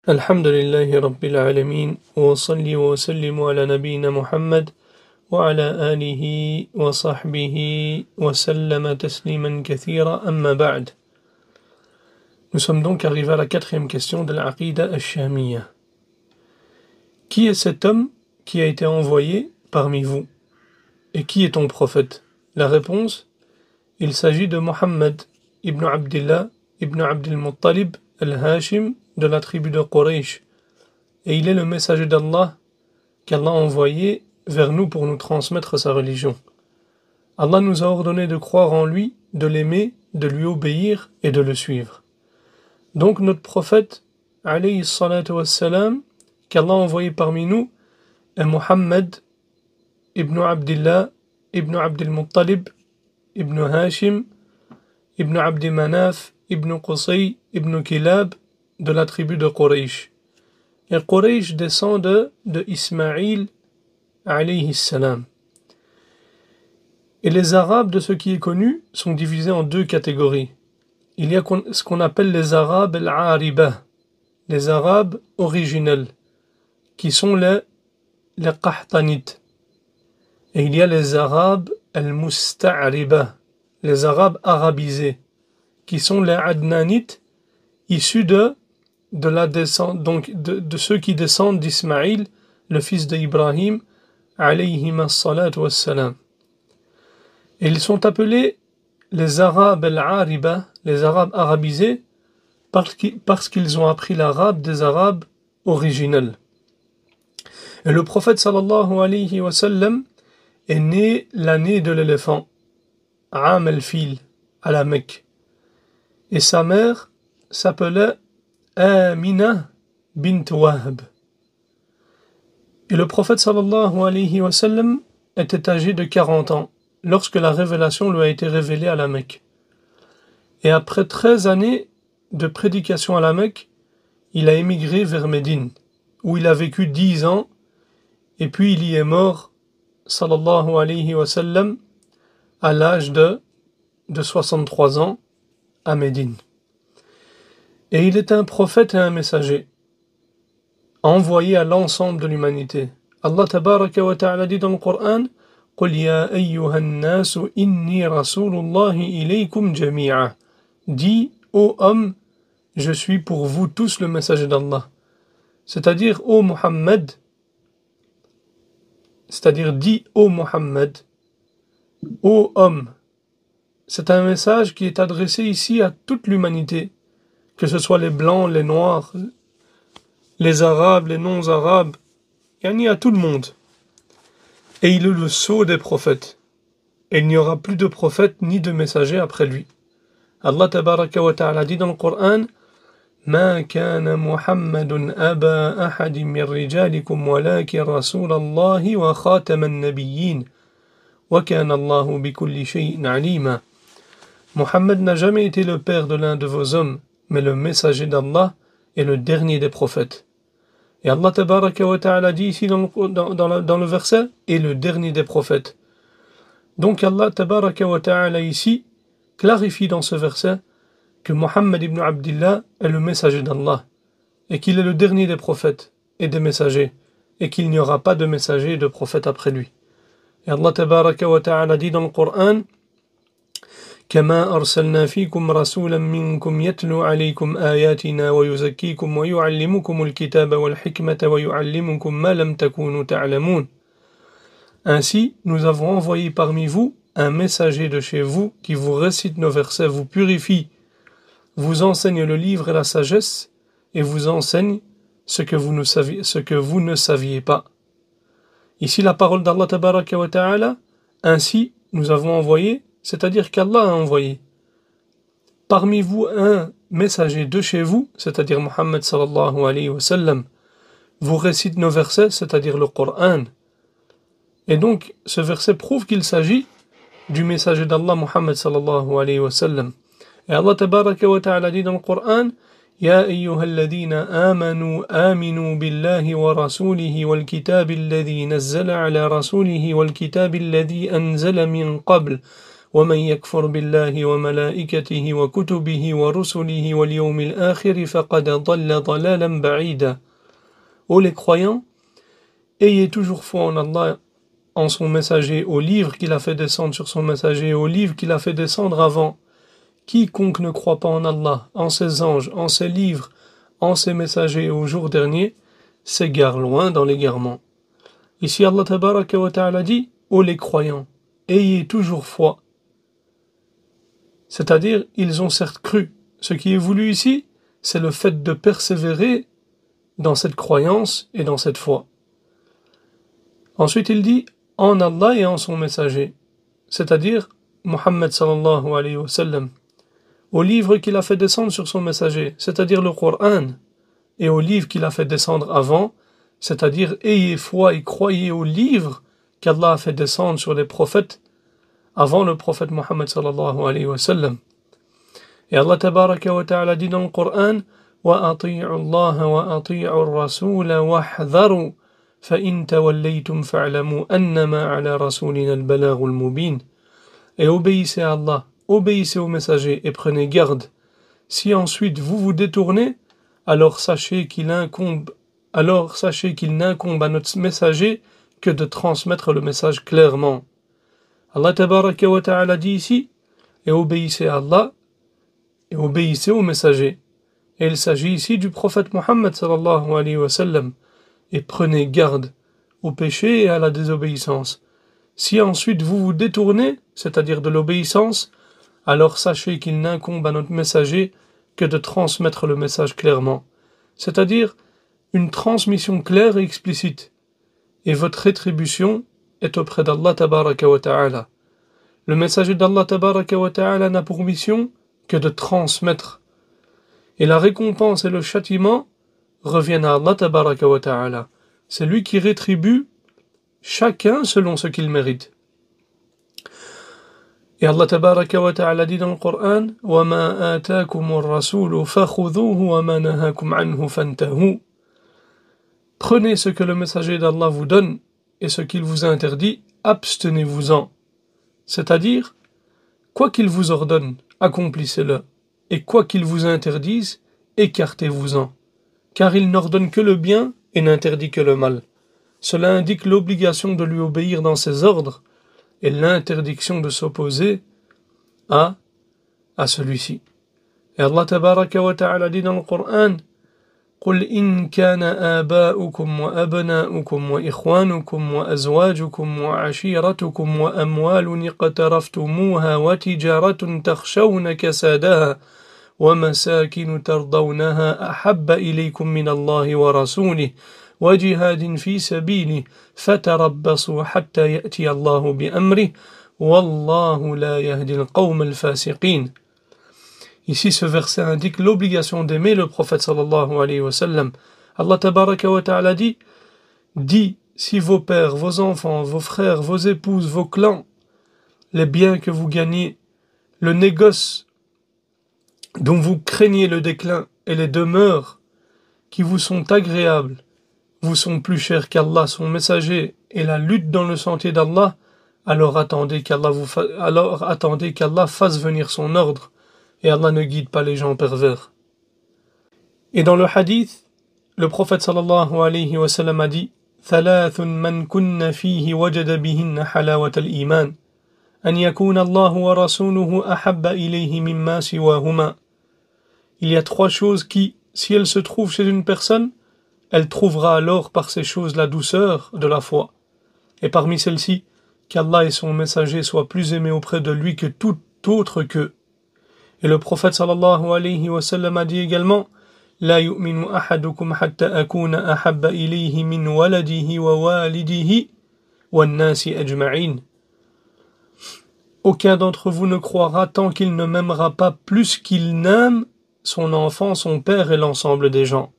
الحمد لله رب العالمين وصلي وسلم على نبينا محمد وعلى آله وصحبه وسلم تسليما كثيرا أما بعد. Nous sommes donc arrivés à la quatrième question de l'Aqida al-Shamiyya. Qui est cet homme qui a été envoyé parmi vous? Et qui est ton prophète? La réponse: il s'agit de Muhammad ibn Abdillah ibn Abdul Muttalib al-Hashim de la tribu de Quraysh, et il est le messager d'Allah qu'Allah a envoyé vers nous pour nous transmettre sa religion. Allah nous a ordonné de croire en lui, de l'aimer, de lui obéir et de le suivre. Donc notre prophète, alayhi salatu wassalam, qu'Allah a envoyé parmi nous, est Muhammad ibn Abdillah ibn Abdul Muttalib ibn Hashim ibn Abdi Manaf ibn Qusay ibn Kilab de la tribu de Quraysh. Et Quraysh descend de Ismaïl alayhi salam. Et les Arabes, de ce qui est connu, sont divisés en deux catégories. Il y a ce qu'on appelle les Arabes al-Ariba, les Arabes originels, qui sont les Qahtanites. Et il y a les Arabes al-Musta'riba, les Arabes arabisés, qui sont les Adnanites, issus de ceux qui descendent d'Ismaïl, le fils d'Ibrahim, alayhim as-salatu was-salam. Et ils sont appelés les Arabes al-Ariba, les Arabes arabisés, parce qu'ils ont appris l'arabe des Arabes originels. Et le prophète sallallahu alayhi wa sallam est né l'année de l'éléphant, Am al-Fil, à la Mecque. Et sa mère s'appelait Amina bint Wahb. Et le prophète sallallahu alayhi wa sallam était âgé de 40 ans lorsque la révélation lui a été révélée à la Mecque. Et après 13 années de prédication à la Mecque, il a émigré vers Médine, où il a vécu 10 ans, et puis il y est mort, sallallahu alayhi wa sallam, à l'âge de 63 ans, à Médine. Et il est un prophète et un messager, envoyé à l'ensemble de l'humanité. Allah tabaraka wa ta'ala dit dans le Coran: قُلْ يَا أَيُّهَا النَّاسُ إِنِّي رَسُولُ اللَّهِ إِلَيْكُمْ جَمِيعًا. Dis, ô homme, je suis pour vous tous le messager d'Allah. C'est-à-dire, ô Muhammad, c'est-à-dire, dis, ô Muhammad, ô homme. C'est un message qui est adressé ici à toute l'humanité, que ce soit les blancs, les noirs, les arabes, les non-arabes, yani à tout le monde. Et il est le sceau des prophètes. Et il n'y aura plus de prophète ni de messager après lui. Allah tabaraka wa ta'ala dit dans le Coran: ما كان محمد أبا أحد من رجالكم ولكن رسول الله وخاتم النبيين وكان الله بكل شيء عليما. Mohammed n'a jamais été le père de l'un de vos hommes, mais le messager d'Allah est le dernier des prophètes. Et Allah tabaraka wa ta'ala dit ici dans le verset: et le dernier des prophètes. Donc Allah tabaraka wa ta'ala ici clarifie dans ce verset que Muhammad ibn Abdillah est le messager d'Allah, et qu'il est le dernier des prophètes et des messagers, et qu'il n'y aura pas de messager et de prophète après lui. Et Allah tabaraka wa ta'ala dit dans le Coran: كما أرسلنا فيكم رسولا منكم يتلو عليكم آياتنا ويزكيكم ويعلمكم الكتاب والحكمة ويعلمكم ما لم تكونوا تعلمون. Ainsi, nous avons envoyé parmi vous un messager de chez vous qui vous récite nos versets, vous purifie, vous enseigne le livre et la sagesse, et vous enseigne ce que vous ne saviez pas. Ici, la parole d'Allah tabaraka wa ta'ala, ainsi, nous avons envoyé, c'est-à-dire qu'Allah a envoyé parmi vous un messager de chez vous, c'est-à-dire Muhammad sallallahu alayhi wa sallam, vous récite nos versets, c'est-à-dire le Coran. Et donc, ce verset prouve qu'il s'agit du messager d'Allah Muhammad sallallahu alayhi wa sallam. Et Allah tabaraka wa ta'ala dit dans le Coran: يا أيها الذين آمنوا آمنوا بالله ورسوله والكتاب الذي نزل على رسوله والكتاب الذي أنزل من قبل ومن يكفر بالله وملائكته وكتبه ورسله واليوم الآخر فقد ضل ضلالا بعيدا. Ô les croyants, ayez toujours foi en Allah, en son messager, au livre qu'il a fait descendre sur son messager, au livre qu'il a fait descendre avant. Quiconque ne croit pas en Allah, en ses anges, en ses livres, en ses messagers au jour dernier, s'égare loin dans l'égarement. Ici Allah tabaraka wa ta'ala dit, ô les croyants, ayez toujours foi. C'est-à-dire, ils ont certes cru. Ce qui est voulu ici, c'est le fait de persévérer dans cette croyance et dans cette foi. Ensuite il dit, en Allah et en son messager, c'est-à-dire Muhammad sallallahu alayhi wa sallam, au livre qu'il a fait descendre sur son messager, c'est-à-dire le Coran, et au livre qu'il a fait descendre avant, c'est-à-dire ayez foi et croyez au livre qu'Allah a fait descendre sur les prophètes avant le prophète Muhammad sallallahu alayhi wa sallam. Et Allah tabaraka wa ta'ala dit dans le Coran, وَأَطِيعُوا اللَّهَ وَأَطِيعُوا الرَّسُولَ وَاحْذَرُوا فَإِن تَوَلَّيْتُمْ فَاعْلَمُوا أَنَّمَا عَلَى رَسُولِنَا الْبَلَاغُ الْمُبِينُ. Et obéissez à Allah, obéissez au messager et prenez garde. Si ensuite vous vous détournez, alors sachez qu'il n'incombe à notre messager que de transmettre le message clairement. Allah tabaraka wa ta'ala dit ici, et obéissez à Allah, et obéissez au messager. Et il s'agit ici du prophète Muhammad sallallahu alayhi wa sallam, et prenez garde au péché et à la désobéissance. Si ensuite vous vous détournez, c'est-à-dire de l'obéissance, alors sachez qu'il n'incombe à notre messager que de transmettre le message clairement, c'est-à-dire une transmission claire et explicite, et votre rétribution est auprès d'Allah tabaraka wa ta'ala. Le messager d'Allah tabaraka wa ta'ala n'a pour mission que de transmettre, et la récompense et le châtiment reviennent à Allah tabaraka wa ta'ala. C'est lui qui rétribue chacun selon ce qu'il mérite. Et Allah tabaraka wa ta'ala dit dans le Coran, وَمَا آتَاكُمُ الرَّسُولُ فَخُذُوهُ وَمَا نَهَاكُمْ عَنْهُ فَانْتَهُوا. Prenez ce que le messager d'Allah vous donne, et ce qu'il vous interdit, abstenez-vous-en. C'est-à-dire, quoi qu'il vous ordonne, accomplissez-le, et quoi qu'il vous interdise, écartez-vous-en. Car il n'ordonne que le bien et n'interdit que le mal. Cela indique l'obligation de lui obéir dans ses ordres, et l'interdiction de s'opposer à celui-ci. Et Allah tabaraka wa ta'ala dit dans le Coran, قل إن كان آباؤكم وأبناؤكم وإخوانكم وأزواجكم وعشيرتكم وأموال اقترفتموها وتجارة تخشون كسادها ومساكن ترضونها أحب إليكم من الله ورسوله وجهاد في سبيله فتربصوا حتى يأتي الله بأمره والله لا يهدي القوم الفاسقين. Ici, ce verset indique l'obligation d'aimer le prophète sallallahu alayhi wa sallam. Allah tabaraka wa ta'ala dit, si vos pères, vos enfants, vos frères, vos épouses, vos clans, les biens que vous gagnez, le négoce dont vous craignez le déclin et les demeures qui vous sont agréables, vous sont plus chers qu'Allah, son messager, et la lutte dans le sentier d'Allah, alors attendez qu'Allah fasse venir son ordre. Et Allah ne guide pas les gens pervers. Et dans le hadith, le prophète sallallahu alayhi wa sallam a dit ثلاث من كن فيه وجد بهن حلاوة الإيمان أن يكون الله ورسوله أحب إليه مما سواهما. Il y a trois choses qui, si elles se trouvent chez une personne, elle trouvera alors par ces choses la douceur de la foi. Et parmi celles-ci, qu'Allah et son messager soient plus aimés auprès de lui que tout autre qu'eux. Et le prophète sallallahu alayhi wa sallam a dit également لا يؤمن أحدكم حتى أكون أحب إليه من ولده ووالده والناس أجمعين. Aucun d'entre vous ne croira tant qu'il ne m'aimera pas plus qu'il n'aime son enfant, son père et l'ensemble des gens.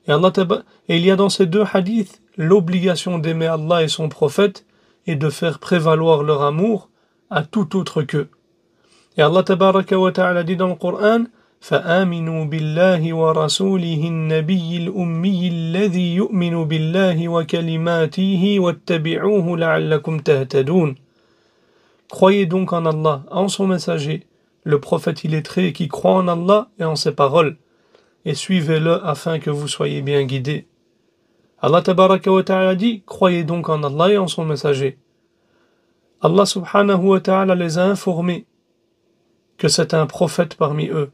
Et il y a dans ces deux hadiths l'obligation d'aimer Allah et son prophète et de faire prévaloir leur amour à tout autre qu'eux. Et Allah tabaraka wa ta'ala dit dans le Coran فآمنوا بالله ورسوله النبي الأمي الذي يؤمن بالله وكلماته واتبعوه لعلكم تهتدون. Croyez donc en Allah, en son messager, le prophète illettré qui croit en Allah et en ses paroles, et suivez-le afin que vous soyez bien guidés. Allah tabaraka wa ta'ala dit, croyez donc en Allah et en son messager. Allah subhanahu wa ta'ala les a informés que c'est un prophète parmi eux,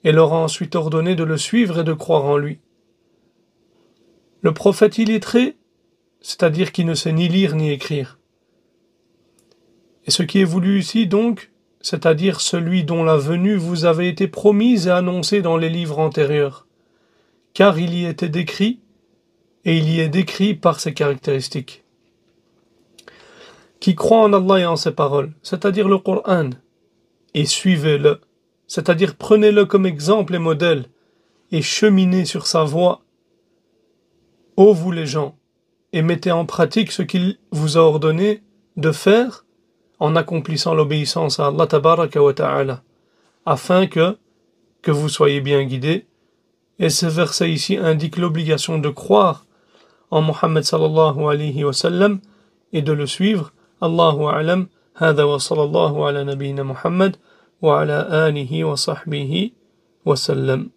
et leur a ensuite ordonné de le suivre et de croire en lui. Le prophète illettré, c'est-à-dire qui ne sait ni lire ni écrire. Et ce qui est voulu ici donc, c'est-à-dire celui dont la venue vous avait été promise et annoncée dans les livres antérieurs, car il y était décrit, et il y est décrit par ses caractéristiques. Qui croit en Allah et en ses paroles, c'est-à-dire le Coran, et suivez-le, c'est-à-dire prenez-le comme exemple et modèle, et cheminez sur sa voie, ô vous les gens, et mettez en pratique ce qu'il vous a ordonné de faire, en accomplissant l'obéissance à Allah tabaraka wa ta'ala, afin que vous soyez bien guidés. Et ce verset ici indique l'obligation de croire en Muhammad sallallahu alayhi wa sallam et de le suivre. Allahu a'lam. Hada wa sallallahu ala nabiyyina Muhammad wa ala alihi wa sahbihi wa sallam.